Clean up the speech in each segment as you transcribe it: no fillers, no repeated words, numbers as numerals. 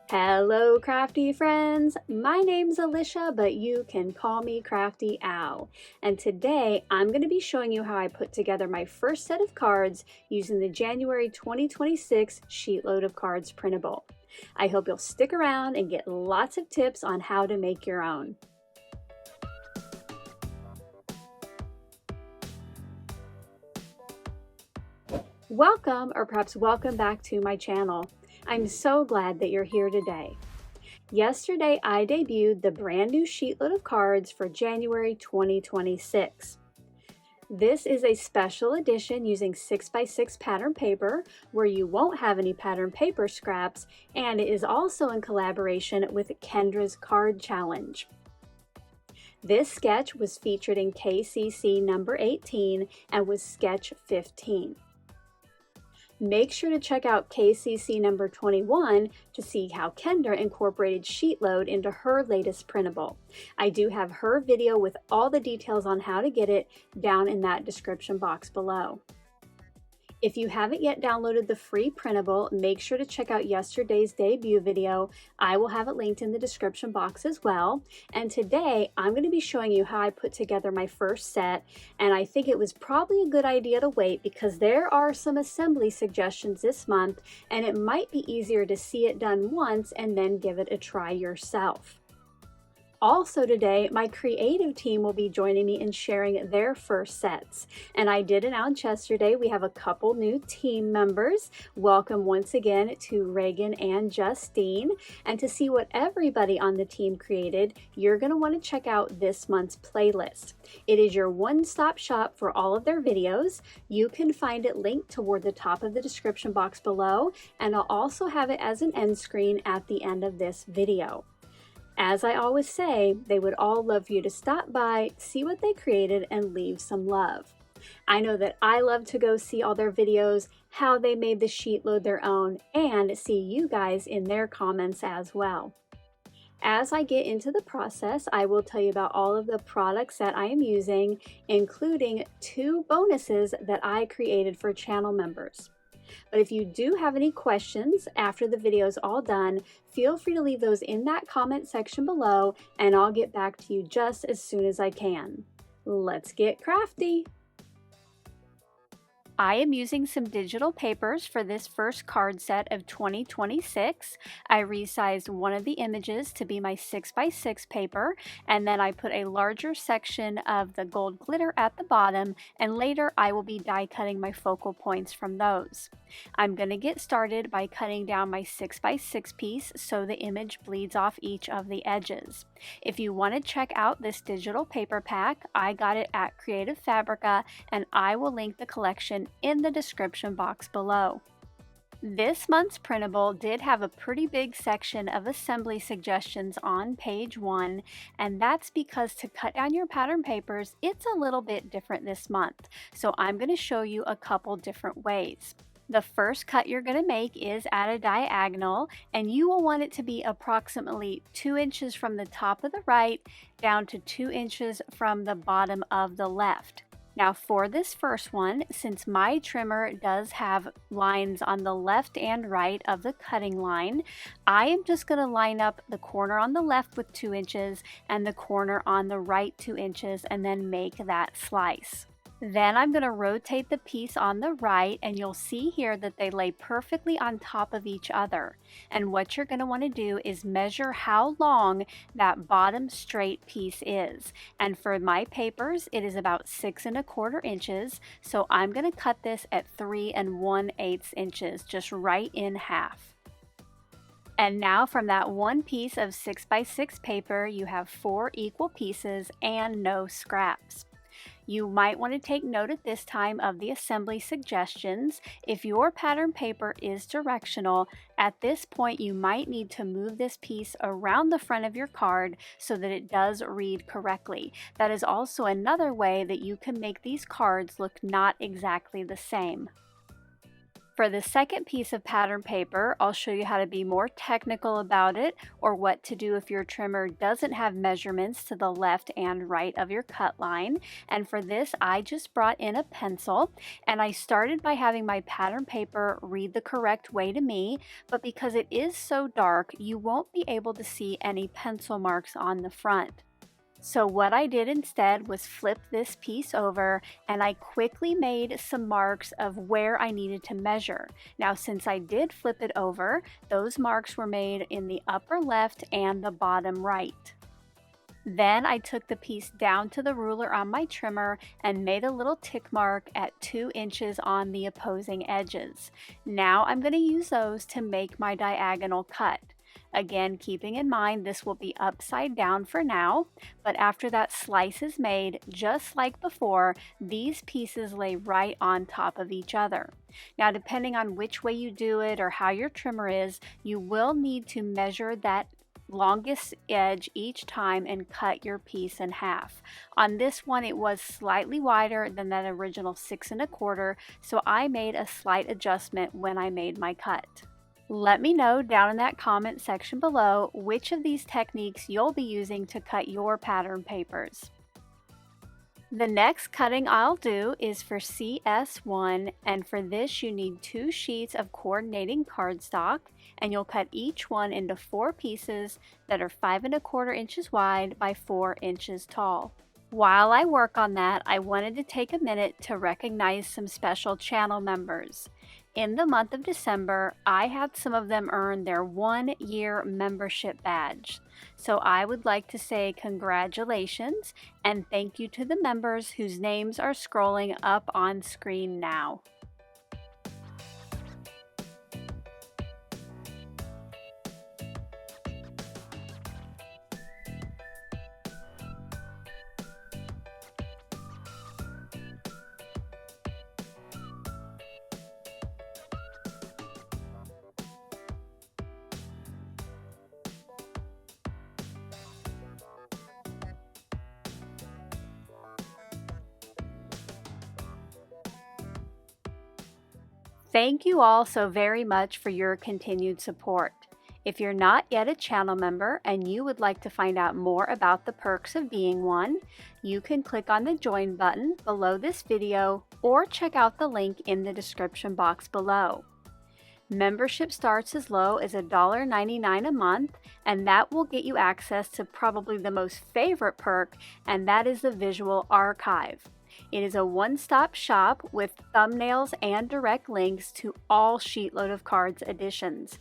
Hello crafty friends, my name's Alicia, but you can call me Crafty Al. And today I'm going to be showing you how I put together my first set of cards using the January 2026 SheetLoad of Cards printable. I hope you'll stick around and get lots of tips on how to make your own. Welcome, or perhaps welcome back to my channel. I'm so glad that you're here today. Yesterday, I debuted the brand new SheetLoad of Cards for January 2026. This is a special edition using 6x6 pattern paper where you won't have any pattern paper scraps, and it is also in collaboration with Kendra's Card Challenge. This sketch was featured in KCC number 18 and was sketch 15. Make sure to check out KCC number 21 to see how Kendra incorporated SheetLoad into her latest printable. I do have her video with all the details on how to get it down in that description box below. If you haven't yet downloaded the free printable, make sure to check out yesterday's debut video. I will have it linked in the description box as well. And today I'm going to be showing you how I put together my first set, and I think it was probably a good idea to wait because there are some assembly suggestions this month, and it might be easier to see it done once and then give it a try yourself. Also today, my creative team will be joining me in sharing their first sets. And I did announce yesterday we have a couple new team members. Welcome once again to Reagan and Justine. And to see what everybody on the team created, you're going to want to check out this month's playlist. It is your one-stop shop for all of their videos. You can find it linked toward the top of the description box below, and I'll also have it as an end screen at the end of this video. As I always say, they would all love for you to stop by, see what they created, and leave some love. I know that I love to go see all their videos, how they made the SheetLoad their own, and see you guys in their comments as well. As I get into the process, I will tell you about all of the products that I am using, including 2 bonuses that I created for channel members. But if you do have any questions after the video is all done, feel free to leave those in that comment section below, and I'll get back to you just as soon as I can. Let's get crafty! I am using some digital papers for this first card set of 2026. I resized one of the images to be my 6x6 paper, and then I put a larger section of the gold glitter at the bottom, and later I will be die cutting my focal points from those. I'm going to get started by cutting down my 6x6 piece so the image bleeds off each of the edges. If you want to check out this digital paper pack, I got it at Creative Fabrica, and I will link the collection in the description box below. This month's printable did have a pretty big section of assembly suggestions on page 1, and that's because to cut down your pattern papers, it's a little bit different this month. So I'm going to show you a couple different ways. The first cut you're going to make is at a diagonal, and you will want it to be approximately 2 inches from the top of the right down to 2 inches from the bottom of the left. Now for this first one, since my trimmer does have lines on the left and right of the cutting line, I am just going to line up the corner on the left with 2 inches and the corner on the right 2 inches and then make that slice. Then I'm going to rotate the piece on the right, and you'll see here that they lay perfectly on top of each other. And what you're going to want to do is measure how long that bottom straight piece is. And for my papers, it is about 6 1/4 inches. So I'm going to cut this at 3 1/8 inches, just right in half. And now from that one piece of 6x6 paper, you have 4 equal pieces and no scraps. You might want to take note at this time of the assembly suggestions. If your pattern paper is directional, at this point you might need to move this piece around the front of your card so that it does read correctly. That is also another way that you can make these cards look not exactly the same. For the second piece of pattern paper, I'll show you how to be more technical about it, or what to do if your trimmer doesn't have measurements to the left and right of your cut line. And for this, I just brought in a pencil, and I started by having my pattern paper read the correct way to me, but because it is so dark, you won't be able to see any pencil marks on the front. So what I did instead was flip this piece over, and I quickly made some marks of where I needed to measure. Now, since I did flip it over, those marks were made in the upper left and the bottom right. Then I took the piece down to the ruler on my trimmer and made a little tick mark at 2 inches on the opposing edges. Now I'm going to use those to make my diagonal cut. Again, keeping in mind this will be upside down for now, but after that slice is made, just like before, these pieces lay right on top of each other. Now, depending on which way you do it or how your trimmer is, you will need to measure that longest edge each time and cut your piece in half. On this one, it was slightly wider than that original 6 1/4, so I made a slight adjustment when I made my cut. Let me know down in that comment section below which of these techniques you'll be using to cut your pattern papers. The next cutting I'll do is for CS1, and for this you need 2 sheets of coordinating cardstock, and you'll cut each one into 4 pieces that are 5 1/4 inches wide by 4 inches tall. While I work on that, I wanted to take a minute to recognize some special channel members. In the month of December, I had some of them earn their 1-year membership badge. So I would like to say congratulations and thank you to the members whose names are scrolling up on screen now. Thank you all so very much for your continued support. If you're not yet a channel member and you would like to find out more about the perks of being one, you can click on the join button below this video or check out the link in the description box below. Membership starts as low as $1.99 a month, and that will get you access to probably the most favorite perk, and that is the visual archive. It is a one-stop shop with thumbnails and direct links to all SheetLoad of Cards editions.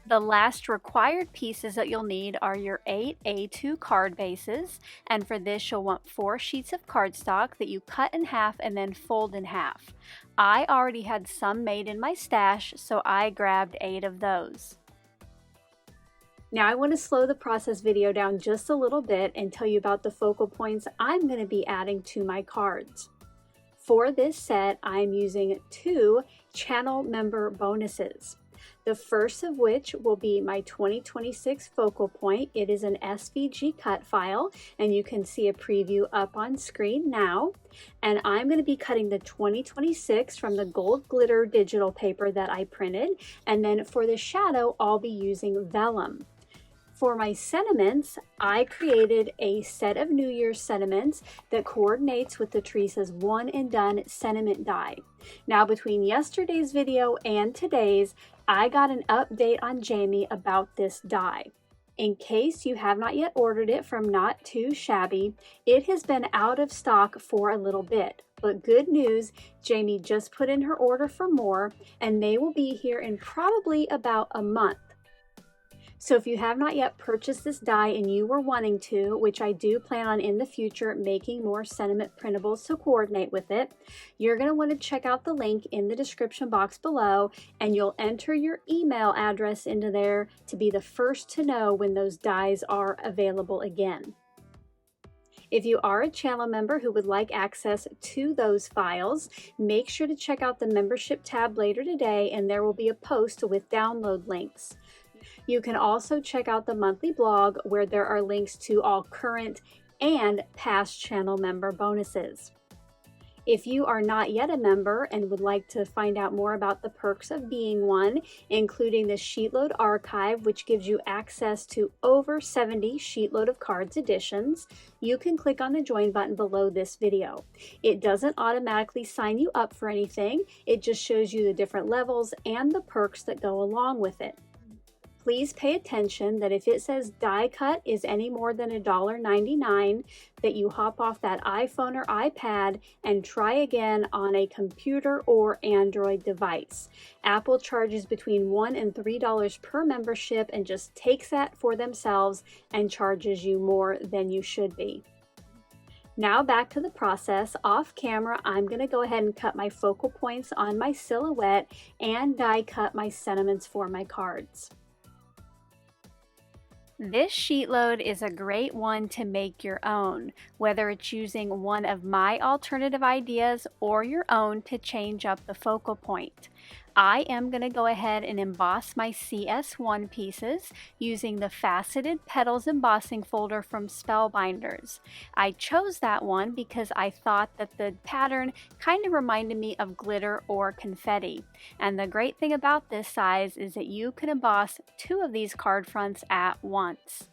The last required pieces that you'll need are your 8 A2 card bases, and for this you'll want 4 sheets of cardstock that you cut in half and then fold in half. I already had some made in my stash, so I grabbed 8 of those. Now I want to slow the process video down just a little bit and tell you about the focal points I'm going to be adding to my cards. For this set, I'm using 2 channel member bonuses. The first of which will be my 2026 focal point. It is an SVG cut file, and you can see a preview up on screen now. And I'm going to be cutting the 2026 from the gold glitter digital paper that I printed. And then for the shadow, I'll be using vellum. For my sentiments, I created a set of New Year's sentiments that coordinates with the Teresa's One and Done sentiment die. Now, between yesterday's video and today's, I got an update on Jamie about this die. In case you have not yet ordered it from Not Too Shabby, it has been out of stock for a little bit. But good news, Jamie just put in her order for more, and they will be here in probably about a month. So if you have not yet purchased this die and you were wanting to, which I do plan on in the future making more sentiment printables to coordinate with it, you're going to want to check out the link in the description box below, and you'll enter your email address into there to be the first to know when those dies are available again. If you are a channel member who would like access to those files, make sure to check out the membership tab later today, and there will be a post with download links. You can also check out the monthly blog where there are links to all current and past channel member bonuses. If you are not yet a member and would like to find out more about the perks of being one, including the SheetLoad archive, which gives you access to over 70 SheetLoad of Cards editions, you can click on the join button below this video. It doesn't automatically sign you up for anything, it just shows you the different levels and the perks that go along with it. Please pay attention that if it says die cut is any more than $1.99, that you hop off that iPhone or iPad and try again on a computer or Android device. Apple charges between $1 and $3 per membership and just takes that for themselves and charges you more than you should be. Now back to the process. Off camera, I'm going to go ahead and cut my focal points on my silhouette and die cut my sentiments for my cards. This sheet load is a great one to make your own, whether it's using one of my alternative ideas or your own to change up the focal point. I am going to go ahead and emboss my CS1 pieces using the faceted petals embossing folder from Spellbinders. I chose that one because I thought that the pattern kind of reminded me of glitter or confetti. And the great thing about this size is that you can emboss 2 of these card fronts at once.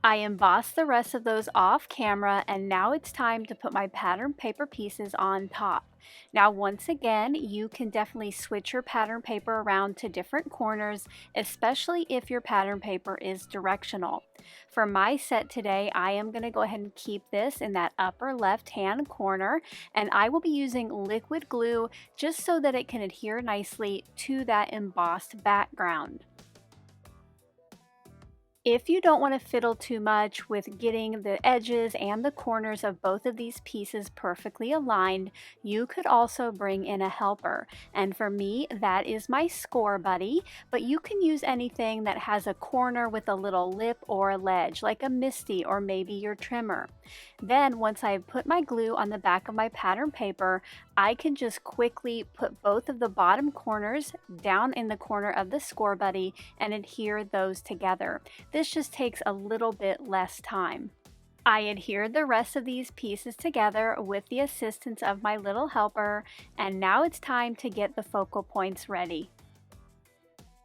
I embossed the rest of those off camera, and now it's time to put my pattern paper pieces on top. Now once again, you can definitely switch your pattern paper around to different corners, especially if your pattern paper is directional. For my set today, I am going to go ahead and keep this in that upper left hand corner, and I will be using liquid glue just so that it can adhere nicely to that embossed background. If you don't want to fiddle too much with getting the edges and the corners of both of these pieces perfectly aligned, you could also bring in a helper. And for me, that is my Scor-Buddy, but you can use anything that has a corner with a little lip or a ledge, like a Misty or maybe your trimmer. Then once I've put my glue on the back of my pattern paper, I can just quickly put both of the bottom corners down in the corner of the Scor-Buddy and adhere those together. This just takes a little bit less time. I adhered the rest of these pieces together with the assistance of my little helper, and now it's time to get the focal points ready.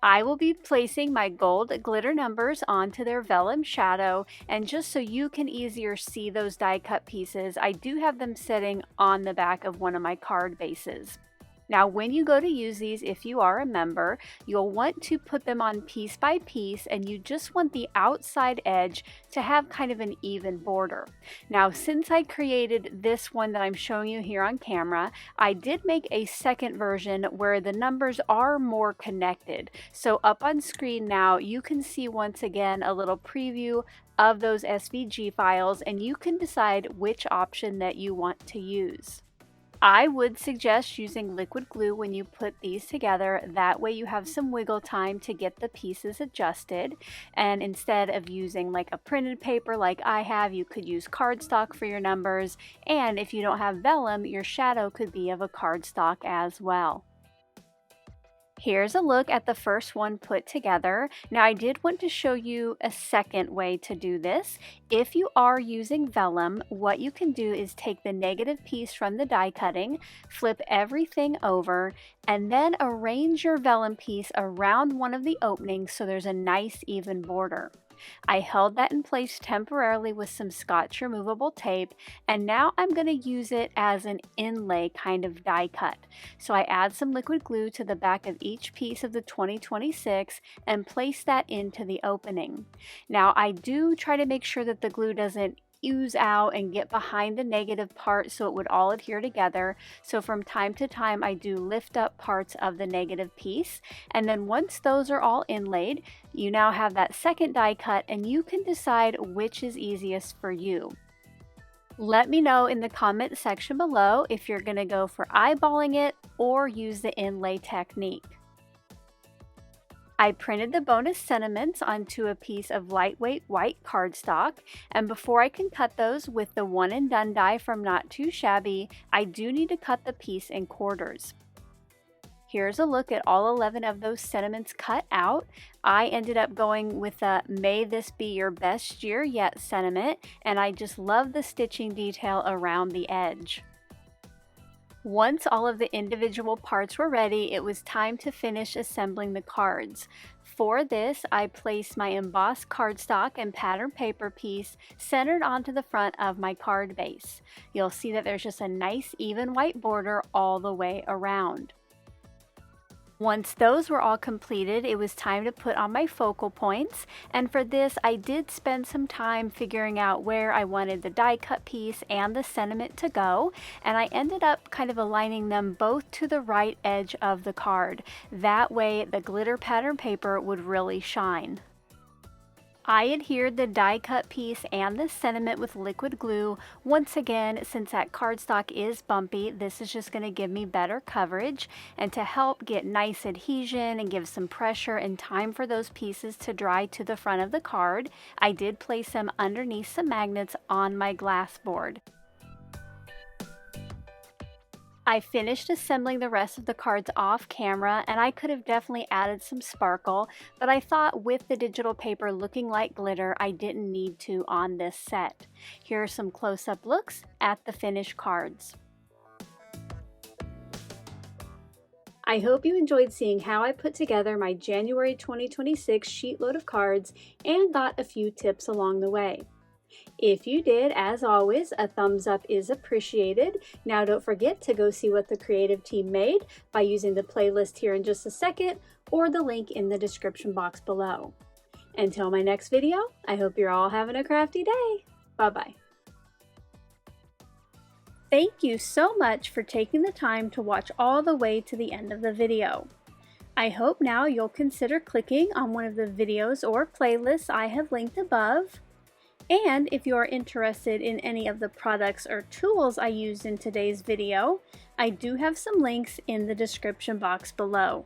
I will be placing my gold glitter numbers onto their vellum shadow, and just so you can easier see those die cut pieces, I do have them sitting on the back of one of my card bases. Now when you go to use these, if you are a member, you'll want to put them on piece by piece, and you just want the outside edge to have kind of an even border. Now since I created this one that I'm showing you here on camera, I did make a second version where the numbers are more connected. So up on screen now you can see once again a little preview of those SVG files, and you can decide which option that you want to use. I would suggest using liquid glue when you put these together. That way you have some wiggle time to get the pieces adjusted, and instead of using like a printed paper like I have, you could use cardstock for your numbers, and if you don't have vellum, your shadow could be of a cardstock as well. Here's a look at the first one put together. Now I did want to show you a second way to do this. If you are using vellum, what you can do is take the negative piece from the die cutting, flip everything over, and then arrange your vellum piece around one of the openings so there's a nice even border. I held that in place temporarily with some Scotch removable tape, and now I'm going to use it as an inlay kind of die cut. So I add some liquid glue to the back of each piece of the 2026 and place that into the opening. Now I do try to make sure that the glue doesn't ooze out and get behind the negative part so it would all adhere together. So from time to time I do lift up parts of the negative piece, and then once those are all inlaid, you now have that second die cut, and you can decide which is easiest for you. Let me know in the comment section below if you're going to go for eyeballing it or use the inlay technique. I printed the bonus sentiments onto a piece of lightweight white cardstock, and before I can cut those with the one and done die from Not Too Shabby, I do need to cut the piece in quarters. Here's a look at all 11 of those sentiments cut out. I ended up going with a "May this be your best year yet" sentiment, and I just love the stitching detail around the edge. Once all of the individual parts were ready, it was time to finish assembling the cards. For this, I placed my embossed cardstock and pattern paper piece centered onto the front of my card base. You'll see that there's just a nice even white border all the way around. Once those were all completed, it was time to put on my focal points, and for this I did spend some time figuring out where I wanted the die cut piece and the sentiment to go, and I ended up kind of aligning them both to the right edge of the card. That way the glitter pattern paper would really shine. I adhered the die cut piece and the sentiment with liquid glue. Once again, since that cardstock is bumpy, this is just going to give me better coverage, and to help get nice adhesion and give some pressure and time for those pieces to dry to the front of the card, I did place them underneath some magnets on my glass board. I finished assembling the rest of the cards off camera, and I could have definitely added some sparkle, but I thought with the digital paper looking like glitter, I didn't need to on this set. Here are some close-up looks at the finished cards. I hope you enjoyed seeing how I put together my January 2026 sheet load of cards and got a few tips along the way. If you did, as always, a thumbs up is appreciated. Now don't forget to go see what the creative team made by using the playlist here in just a second or the link in the description box below. Until my next video, I hope you're all having a crafty day. Bye-bye. Thank you so much for taking the time to watch all the way to the end of the video. I hope now you'll consider clicking on one of the videos or playlists I have linked above. And if you are interested in any of the products or tools I used in today's video, I do have some links in the description box below.